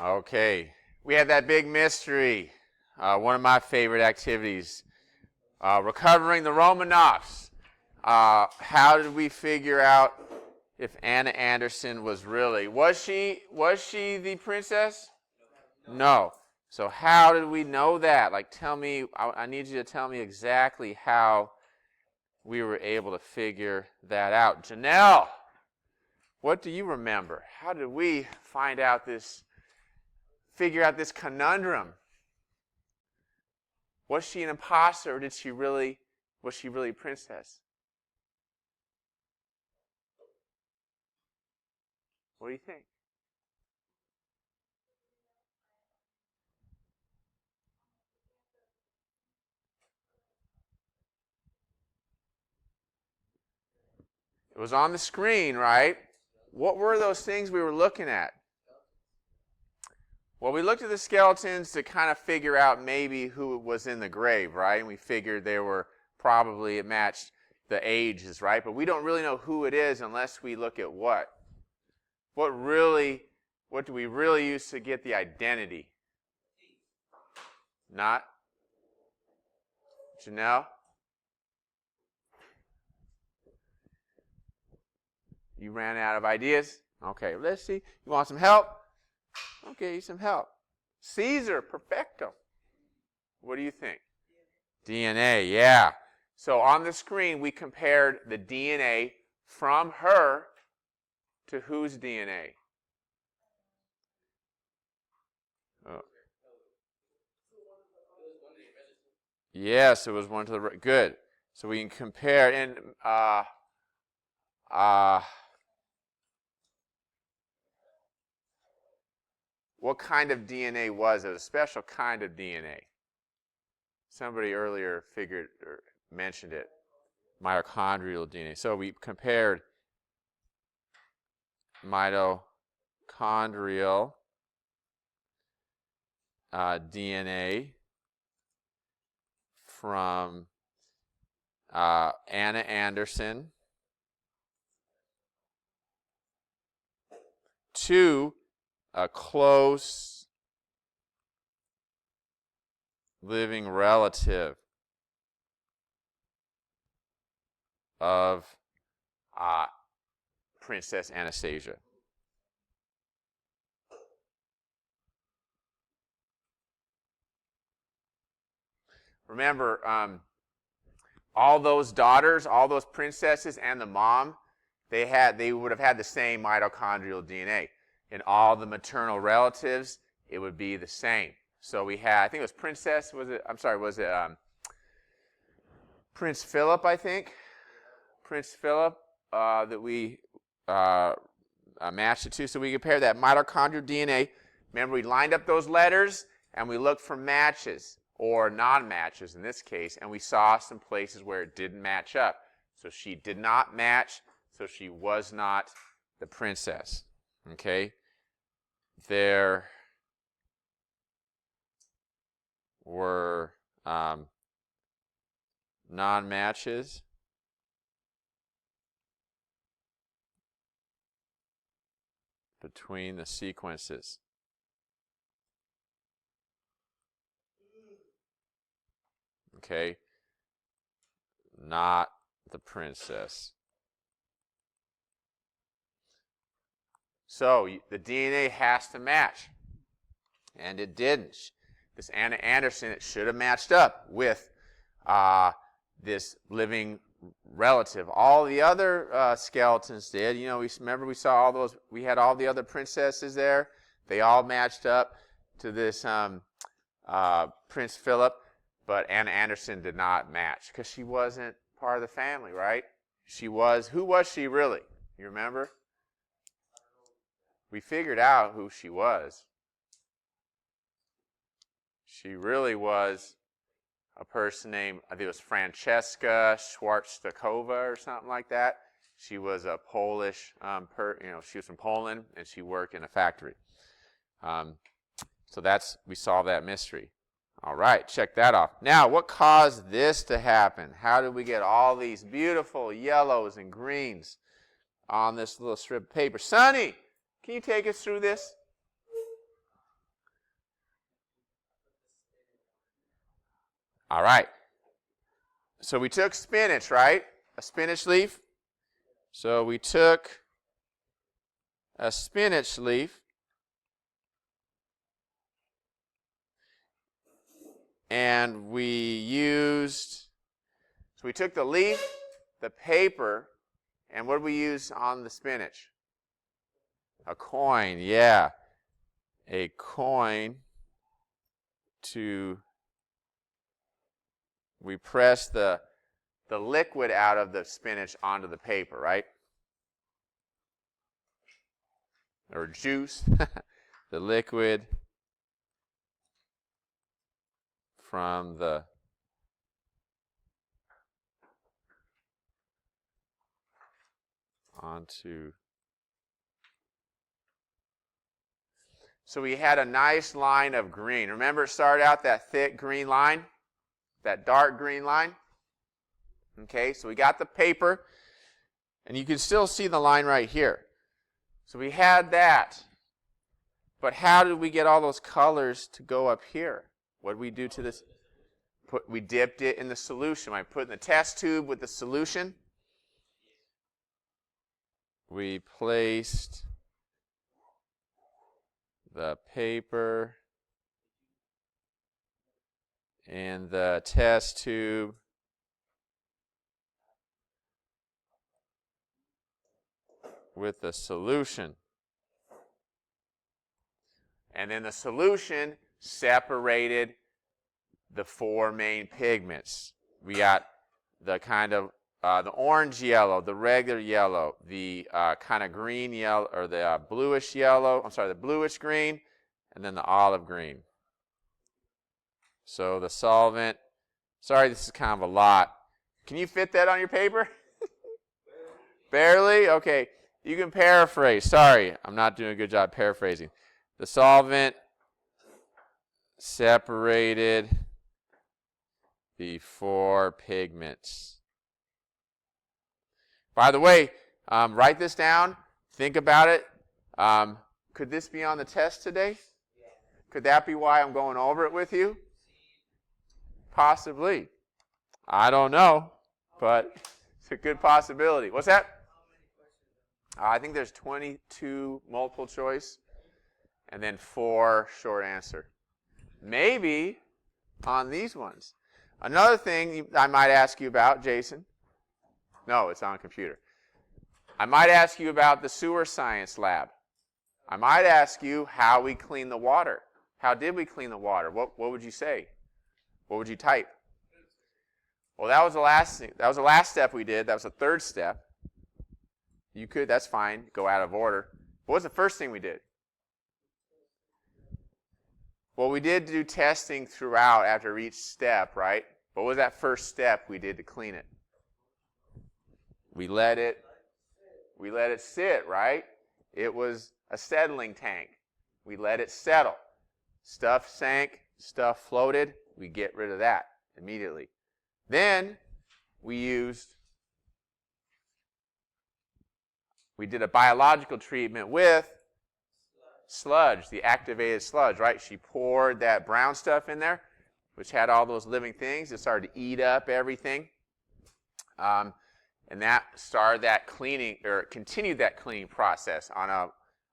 Okay, we had that big mystery, one of my favorite activities, recovering the Romanovs. How did we figure out if Anna Anderson was she the princess? No. So how did we know that? Like, tell me, I need you to tell me exactly how we were able to figure that out. Janelle, what do you remember? How did we figure out this conundrum? Was she an imposter, or was she really a princess? What do you think? It was on the screen, right? What were those things we were looking at? Well, we looked at the skeletons to kind of figure out maybe who was in the grave, right? And we figured it matched the ages, right? But we don't really know who it is unless we look at what? What do we really use to get the identity? Not? Janelle? You ran out of ideas? Okay, let's see. You want some help? I'll give you some help. Caesar, perfecto. What do you think? DNA, yeah. So on the screen, we compared the DNA from her to whose DNA? Oh. Yes, it was one to the right. Good. So we can compare, and what kind of DNA was it? A special kind of DNA. Somebody earlier mentioned it. Mitochondrial DNA. So we compared mitochondrial DNA from Anna Anderson to a close living relative of Princess Anastasia. Remember, all those daughters, all those princesses, and the mom, they would have had the same mitochondrial DNA. In all the maternal relatives, it would be the same. So we had, I think it was Princess, was it Prince Philip, I think? Prince Philip that we matched it to. So we compared that mitochondrial DNA. Remember, we lined up those letters, and we looked for matches, or non-matches in this case, and we saw some places where it didn't match up. So she did not match, so she was not the princess. Okay? There were non-matches between the sequences. Okay? Not the princess. So the DNA has to match. And it didn't. This Anna Anderson, it should have matched up with this living relative. All the other skeletons did. You know, we saw all those. We had all the other princesses there. They all matched up to this Prince Philip. But Anna Anderson did not match because she wasn't part of the family, right? Who was she really? You remember? We figured out who she was. She really was a person named, I think it was Francesca Schwarzkopf or something like that. She was a Polish, she was from Poland, and she worked in a factory. So we solved that mystery. All right, check that off. Now, what caused this to happen? How did we get all these beautiful yellows and greens on this little strip of paper? Sonny, can you take us through this? All right. So we took spinach, right? A spinach leaf. So we took a spinach leaf and we took the leaf, the paper, and what did we use on the spinach? A coin, yeah. A coin we press the liquid out of the spinach onto the paper, right? Or juice, the liquid from the onto. So we had a nice line of green. Remember, it started out that thick green line, that dark green line. Okay, so we got the paper, and you can still see the line right here. So we had that. But how did we get all those colors to go up here? What did we do to this? We dipped it in the solution. I put in the test tube with the solution. We placed the paper in the test tube. With the solution. And then the solution separated the four main pigments. We got the kind of the orange yellow, the regular yellow, the kind of green yellow, or the bluish yellow, the bluish green, and then the olive green. So the solvent, sorry, this is kind of a lot. Can you fit that on your paper? Barely? Okay. You can paraphrase. Sorry, I'm not doing a good job paraphrasing. The solvent separated the four pigments. By the way, write this down. Think about it. Could this be on the test today? Could that be why I'm going over it with you? Possibly. I don't know, but it's a good possibility. What's that? I think there's 22 multiple choice and then 4 short answer. Maybe on these ones. Another thing I might ask you about, Jason. No, it's on computer. I might ask you about the sewer science lab. I might ask you how we clean the water. How did we clean the water? What would you say? What would you type? Well, that was the last thing. That was the last step we did. That was the third step. You could, that's fine, go out of order. What was the first thing we did? Well, we did do testing throughout after each step, right? What was that first step we did to clean it? We let it sit, right? It was a settling tank. We let it settle. Stuff sank, stuff floated, we get rid of that immediately. Then we did a biological treatment with sludge, the activated sludge, right? She poured that brown stuff in there, which had all those living things. It started to eat up everything. And that started that cleaning, or continued that cleaning process on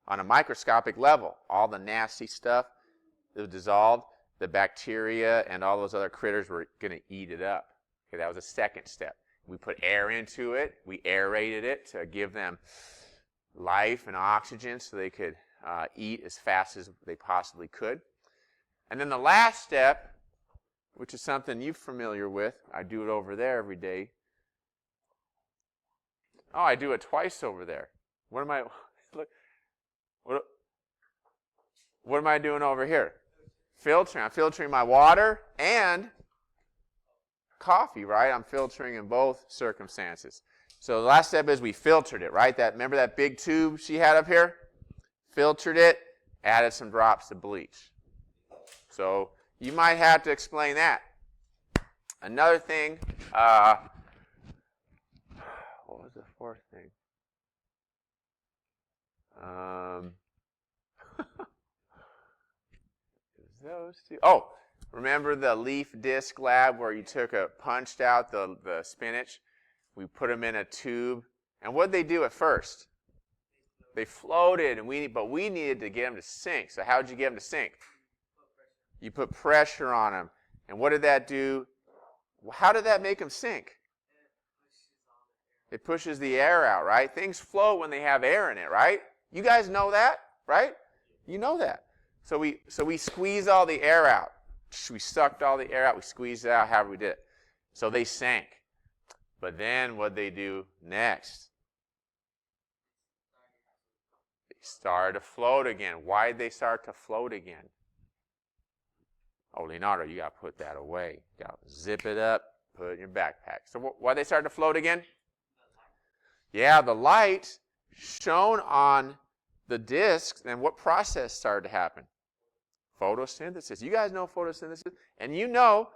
a microscopic level. All the nasty stuff that was dissolved, the bacteria and all those other critters were going to eat it up. Okay, that was a second step. We put air into it. We aerated it to give them life and oxygen so they could eat as fast as they possibly could. And then the last step, which is something you're familiar with, I do it over there every day. Oh, I do it twice over there. What am I doing over here? Filtering. I'm filtering my water and coffee, right? I'm filtering in both circumstances. So the last step is we filtered it, right? Remember that big tube she had up here? Filtered it, added some drops of bleach. So you might have to explain that. Another thing, what was the fourth thing? Those two. Oh, Remember the leaf disc lab where you punched out the spinach? We put them in a tube. And what did they do at first? They floated, but we needed to get them to sink. So how did you get them to sink? You put pressure on them. And what did that do? How did that make them sink? It pushes the air out, right? Things float when they have air in it, right? You guys know that, right? You know that. So we squeeze all the air out. We sucked all the air out. We squeezed it out, however we did it. So they sank. But then what did they do next? They started to float again. Why did they start to float again? Oh, Leonardo, you got to put that away. You got to zip it up, put it in your backpack. So why did they start to float again? Yeah, the light shone on the discs, and what process started to happen? Photosynthesis. You guys know photosynthesis, and you know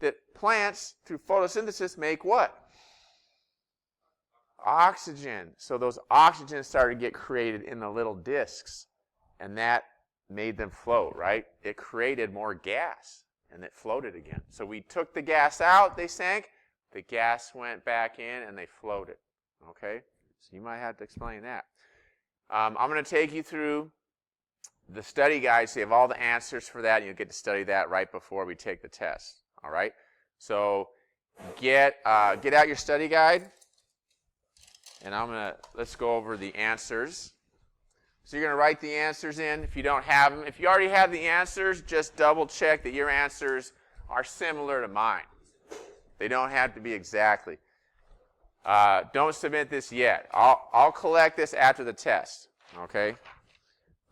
that plants, through photosynthesis, make what? Oxygen. So those oxygens started to get created in the little discs, and that made them float, right? It created more gas, and it floated again. So we took the gas out, they sank. The gas went back in, and they floated. Okay? So you might have to explain that. I'm going to take you through the study guide, so you have all the answers for that, and you'll get to study that right before we take the test. All right? So get out your study guide, and let's go over the answers. So you're going to write the answers in if you don't have them. If you already have the answers, just double check that your answers are similar to mine. They don't have to be exactly. Don't submit this yet. I'll collect this after the test. Okay?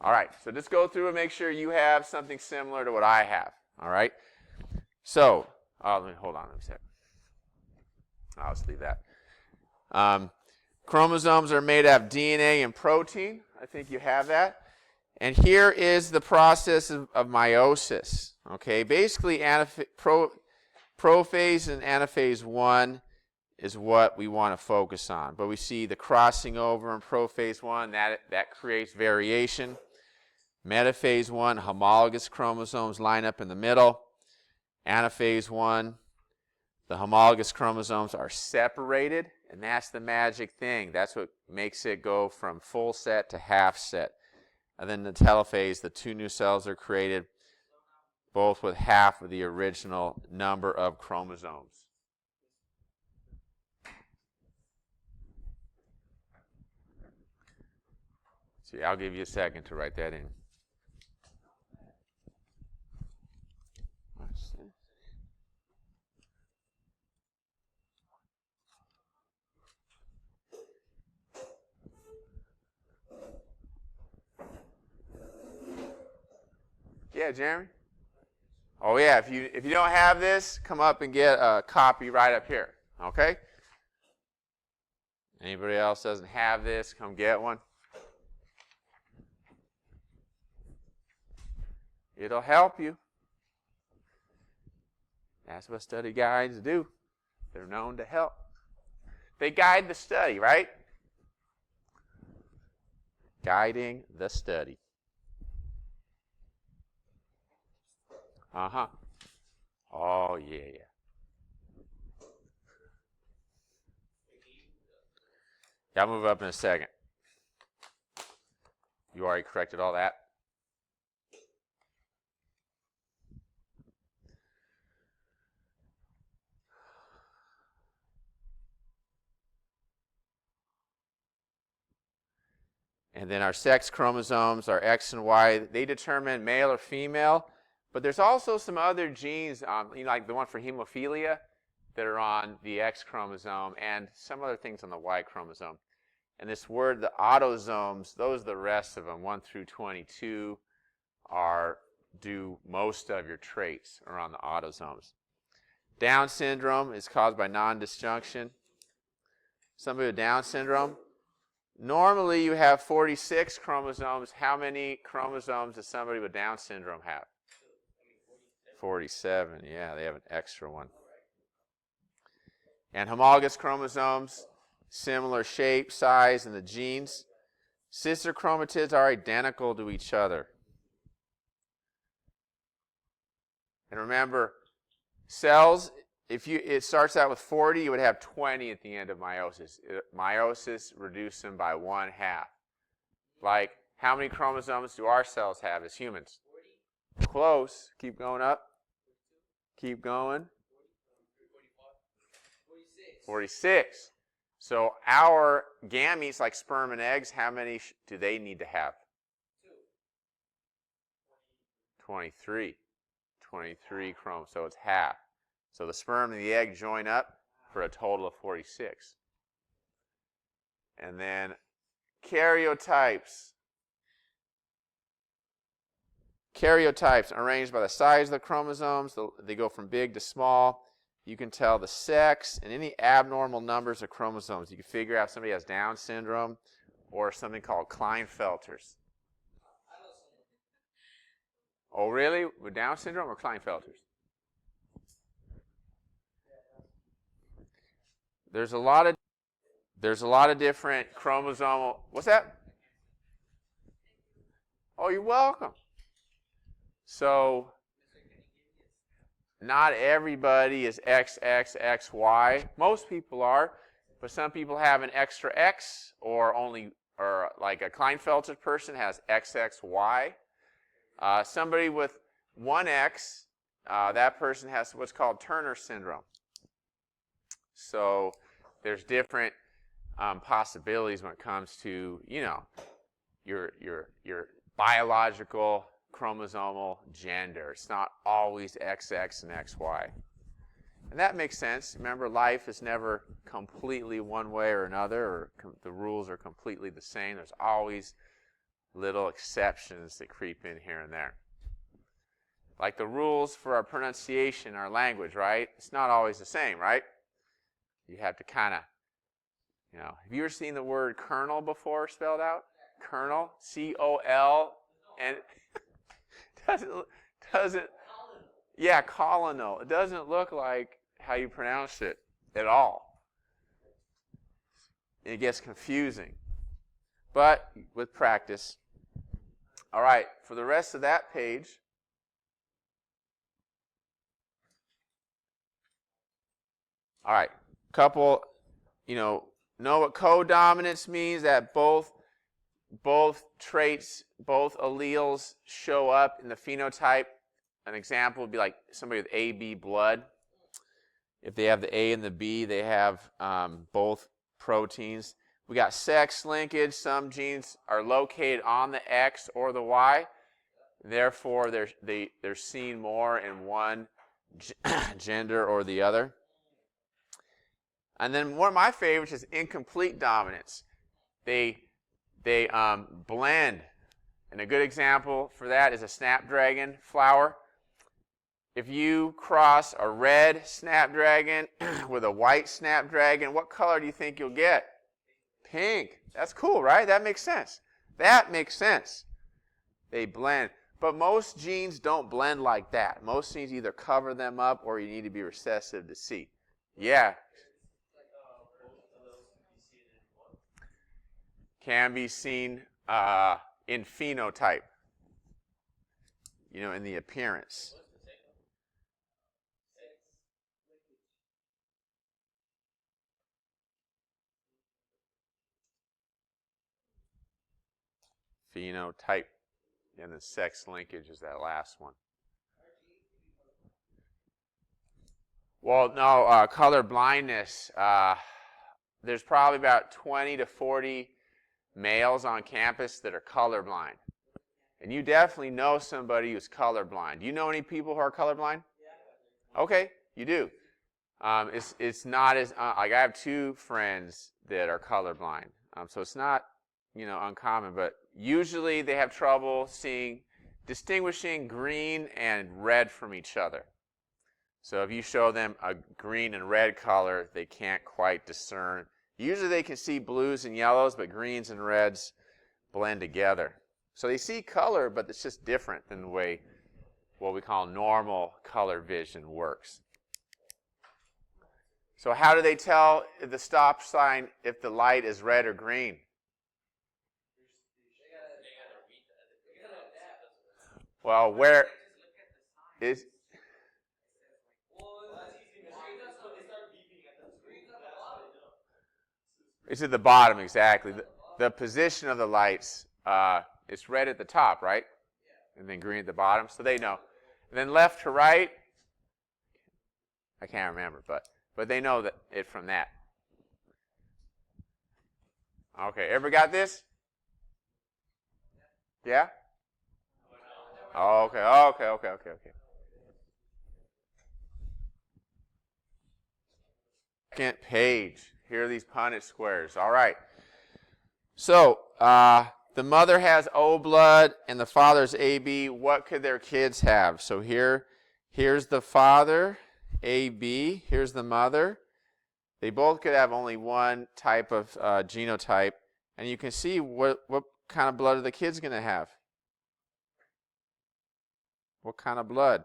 All right. So just go through and make sure you have something similar to what I have. All right? So, hold on a second. I'll just leave that. Chromosomes are made out of DNA and protein. I think you have that. And here is the process of meiosis. Okay? Basically, prophase and anaphase 1 is what we want to focus on. But we see the crossing over in prophase 1, that creates variation. Metaphase 1, homologous chromosomes line up in the middle. Anaphase 1, the homologous chromosomes are separated, and that's the magic thing. That's what makes it go from full set to half set. And then the telophase, the two new cells are created, both with half of the original number of chromosomes. See, I'll give you a second to write that in. Yeah, Jeremy? Oh, yeah, if you don't have this, come up and get a copy right up here, okay? Anybody else doesn't have this, come get one. It'll help you. That's what study guides do. They're known to help. They guide the study, right? Guiding the study. Uh-huh. Oh, yeah. I'll move up in a second. You already corrected all that? And then our sex chromosomes, our X and Y, they determine male or female. But there's also some other genes, like the one for hemophilia, that are on the X chromosome, and some other things on the Y chromosome. And this word, the autosomes, those are the rest of them, 1 through 22, do most of your traits are on the autosomes. Down syndrome is caused by non-disjunction. Somebody with Down syndrome, normally you have 46 chromosomes. How many chromosomes does somebody with Down syndrome have? 47, yeah, they have an extra one. And homologous chromosomes, similar shape, size, and the genes. Sister chromatids are identical to each other. And remember, cells, if it starts out with 40, you would have 20 at the end of meiosis. Meiosis reduced them by 1/2. Like, how many chromosomes do our cells have as humans? 40. Close. Keep going up. Keep going. 46. So our gametes, like sperm and eggs, how many do they need to have? 23. 23 chromosomes. So it's half. So the sperm and the egg join up for a total of 46. And then karyotypes. Karyotypes are arranged by the size of the chromosomes. They go from big to small. You can tell the sex and any abnormal numbers of chromosomes. You can figure out if somebody has Down syndrome or something called Klinefelters. Oh, really? With Down syndrome or Klinefelters? There's a lot of different chromosomal. What's that? Oh, you're welcome. So not everybody is XXXY. Most people are, but some people have an extra X, or like a Klinefelter person has XXY. Somebody with one X, that person has what's called Turner syndrome. So there's different possibilities when it comes to, your biological chromosomal gender. It's not always XX and XY. And that makes sense. Remember, life is never completely one way or another, or the rules are completely the same. There's always little exceptions that creep in here and there. Like the rules for our pronunciation, our language, right? It's not always the same, right? You have to kind of, have you ever seen the word kernel before spelled out? Kernel, C-O-L, and doesn't, yeah, colonel. It doesn't look like how you pronounce it at all. It gets confusing. But with practice. All right, for the rest of that page, all right, couple, know what codominance means, that both traits, both alleles show up in the phenotype. An example would be like somebody with AB blood. If they have the A and the B, they have both proteins. We got sex linkage. Some genes are located on the X or the Y. Therefore, they're seen more in one gender or the other. And then one of my favorites is incomplete dominance. They blend. And a good example for that is a snapdragon flower. If you cross a red snapdragon with a white snapdragon, what color do you think you'll get? Pink. That's cool, right? That makes sense. That makes sense. They blend. But most genes don't blend like that. Most genes either cover them up or you need to be recessive to see. Yeah. Can be seen in phenotype, in the appearance. Phenotype. And the sex linkage is that last one. Well, no, color blindness. There's probably about 20 to 40 males on campus that are colorblind. And you definitely know somebody who's colorblind. Do you know any people who are colorblind? Okay, you do. It's not as, like I have 2 friends that are colorblind. So it's not, uncommon, but usually they have trouble distinguishing green and red from each other. So if you show them a green and red color, they can't quite discern. Usually they can see blues and yellows, but greens and reds blend together. So they see color, but it's just different than the way what we call normal color vision works. So how do they tell the stop sign if the light is red or green? Well, where is It's at the bottom, exactly. The position of the lights, it's red at the top, right? And then green at the bottom, so they know. And then left to right, I can't remember, but they know that it from that. Okay, everybody got this? Yeah? Oh, okay. Second page. Here are these Punnett squares. All right. So, the mother has O blood and the father's AB. What could their kids have? So here's the father, AB. Here's the mother. They both could have only one type of genotype. And you can see what kind of blood are the kids going to have. What kind of blood?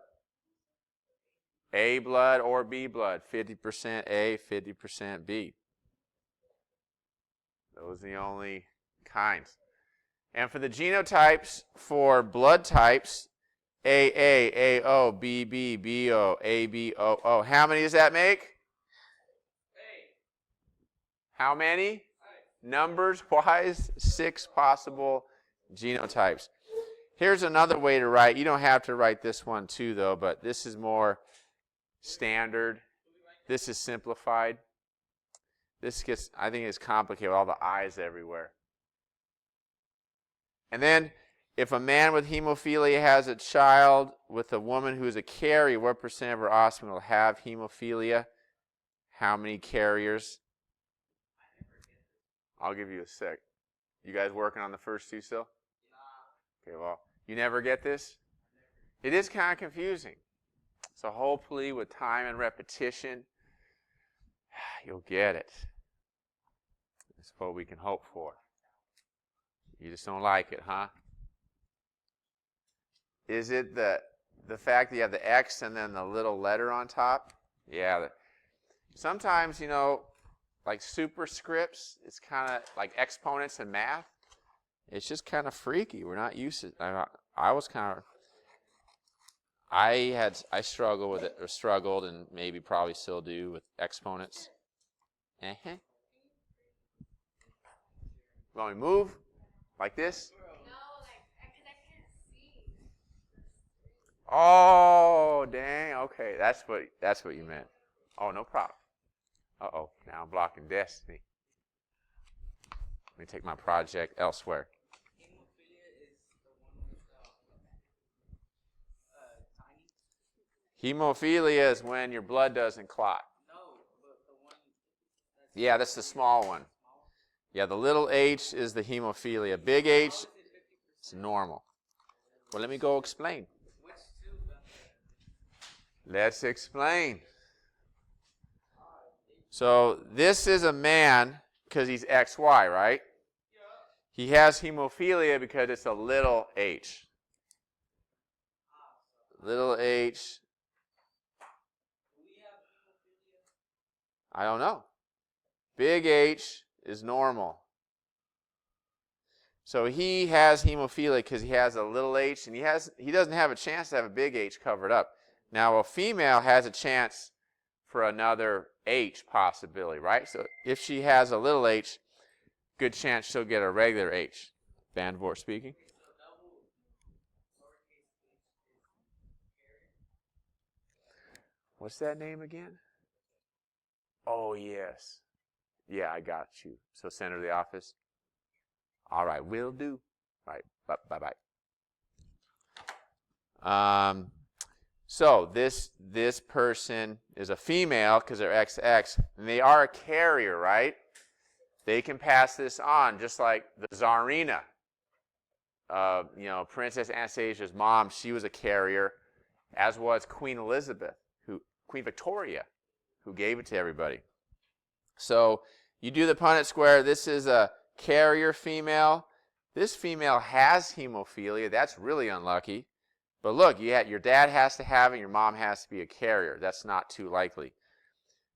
A blood or B blood. 50% A, 50% B. Those are the only kinds. And for the genotypes, for blood types, AA, AO, BB, BO, AB, OO. How many does that make? How many? Numbers-wise, 6 possible genotypes. Here's another way to write. You don't have to write this one too, though, but this is more standard. This is simplified. This gets, I think it's complicated with all the I's everywhere. And then, if a man with hemophilia has a child with a woman who is a carrier, what percent of her offspring will have hemophilia? How many carriers? I'll give you a sec. You guys working on the first two still? Okay, well, you never get this? It is kind of confusing. So hopefully with time and repetition, you'll get it. That's what we can hope for. You just don't like it, huh? Is it the fact that you have the X and then the little letter on top? Yeah. Sometimes, you know, like superscripts, it's kind of like exponents in math. It's just kind of freaky. We're not used to it. I struggled with it, or struggled, and maybe probably still do with exponents. Uh-huh. Want me to move? Like this? No, because I can't see. Oh, dang. Okay, that's what you meant. Oh, no problem. Uh-oh, now I'm blocking Destiny. Let me take my project elsewhere. Hemophilia is when your blood doesn't clot. No, but the one. Yeah, that's the small one. Yeah, the little h is the hemophilia. Big H is normal. Well, let me go explain. Let's explain. So this is a man because he's XY, right? He has hemophilia because it's a little h. Little h. I don't know. Big H is normal. So he has hemophilia because he has a little h, and he doesn't have a chance to have a big H covered up. Now a female has a chance for another H possibility, right? So if she has a little h, good chance she'll get a regular H. Vandervoort speaking. What's that name again? Oh, yes. Yeah, I got you. So send her to the office. All right, will do. All right, bye-bye. So this person is a female because they're XX, and they are a carrier, right? They can pass this on, just like the Tsarina. Princess Anastasia's mom, she was a carrier, as was Queen Victoria, who gave it to everybody. So you do the Punnett square. This is a carrier female. This female has hemophilia. That's really unlucky. But look, your dad has to have it, your mom has to be a carrier. That's not too likely.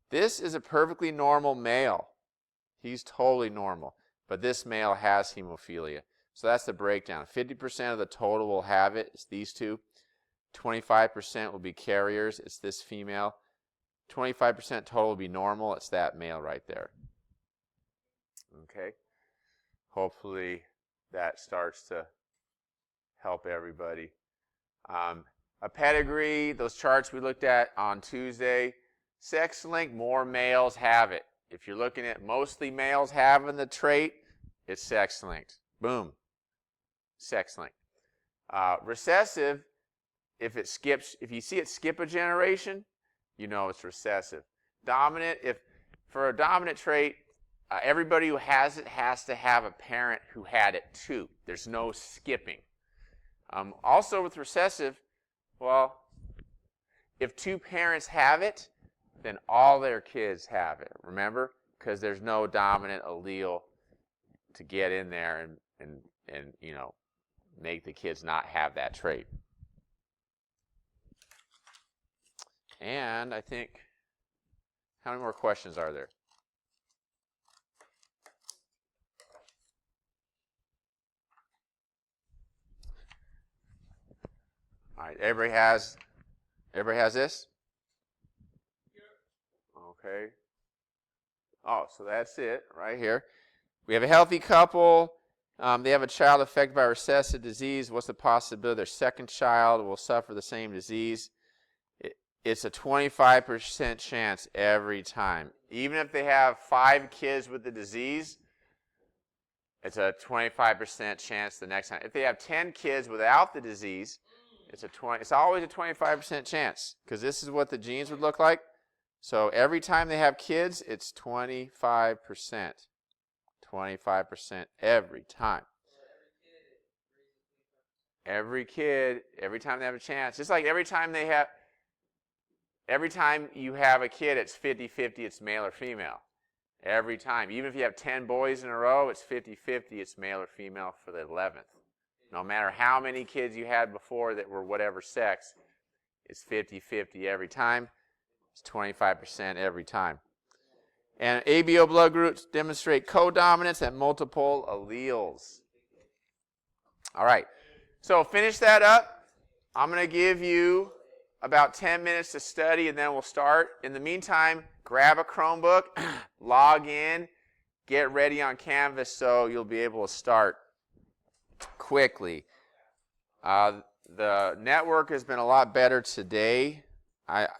This is a perfectly normal male. He's totally normal. But this male has hemophilia. So that's the breakdown. 50% of the total will have it. It's these two. 25% will be carriers. It's this female. 25% total will be normal. It's that male right there. Okay? Hopefully that starts to help everybody. A pedigree, those charts we looked at on Tuesday, sex-linked, more males have it. If you're looking at mostly males having the trait, it's sex-linked. Boom. Sex-linked. Recessive, if you see it skip a generation, you know it's recessive. Dominant, for a dominant trait, everybody who has it has to have a parent who had it too. There's no skipping. Also with recessive, well, if two parents have it, then all their kids have it. Remember? Because there's no dominant allele to get in there and make the kids not have that trait. And I think, how many more questions are there? All right, everybody has this? Okay. Oh, so that's it right here. We have a healthy couple. They have a child affected by recessive disease. What's the possibility their second child will suffer the same disease? It's a 25% chance every time. Even if they have 5 kids with the disease, it's a 25% chance the next time. If they have 10 kids without the disease, it's always a 25% chance, because this is what the genes would look like. So every time they have kids, it's 25%. 25% every time. Every kid, every time they have a chance. Just like every time you have a kid, it's 50-50, it's male or female. Every time. Even if you have 10 boys in a row, it's 50-50, it's male or female for the 11th. No matter how many kids you had before that were whatever sex, it's 50-50 every time. It's 25% every time. And ABO blood groups demonstrate codominance and multiple alleles. All right. So finish that up. I'm going to give you about 10 minutes to study, and then we'll start. In the meantime, grab a Chromebook, log in, get ready on Canvas so you'll be able to start quickly. The network has been a lot better today.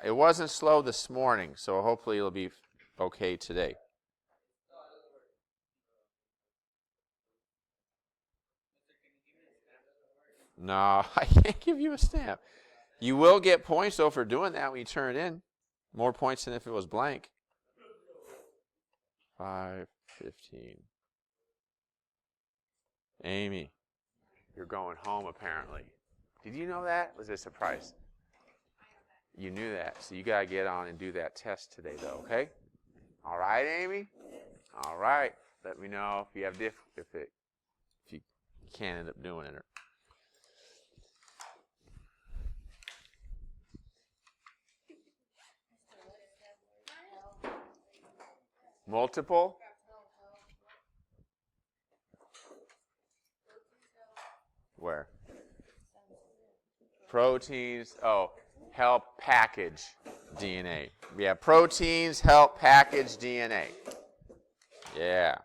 It wasn't slow this morning, so hopefully it'll be okay today. No, I can't give you a stamp. You will get points, though, for doing that when you turn it in. More points than if it was blank. 5, 15. Amy, you're going home, apparently. Did you know that? Was it a surprise? You knew that, so you got to get on and do that test today, though, okay? All right, Amy? All right. Let me know if you have if you can't end up doing it. Multiple? Where? Proteins. Oh, help package DNA. Yeah, proteins help package DNA. Yeah.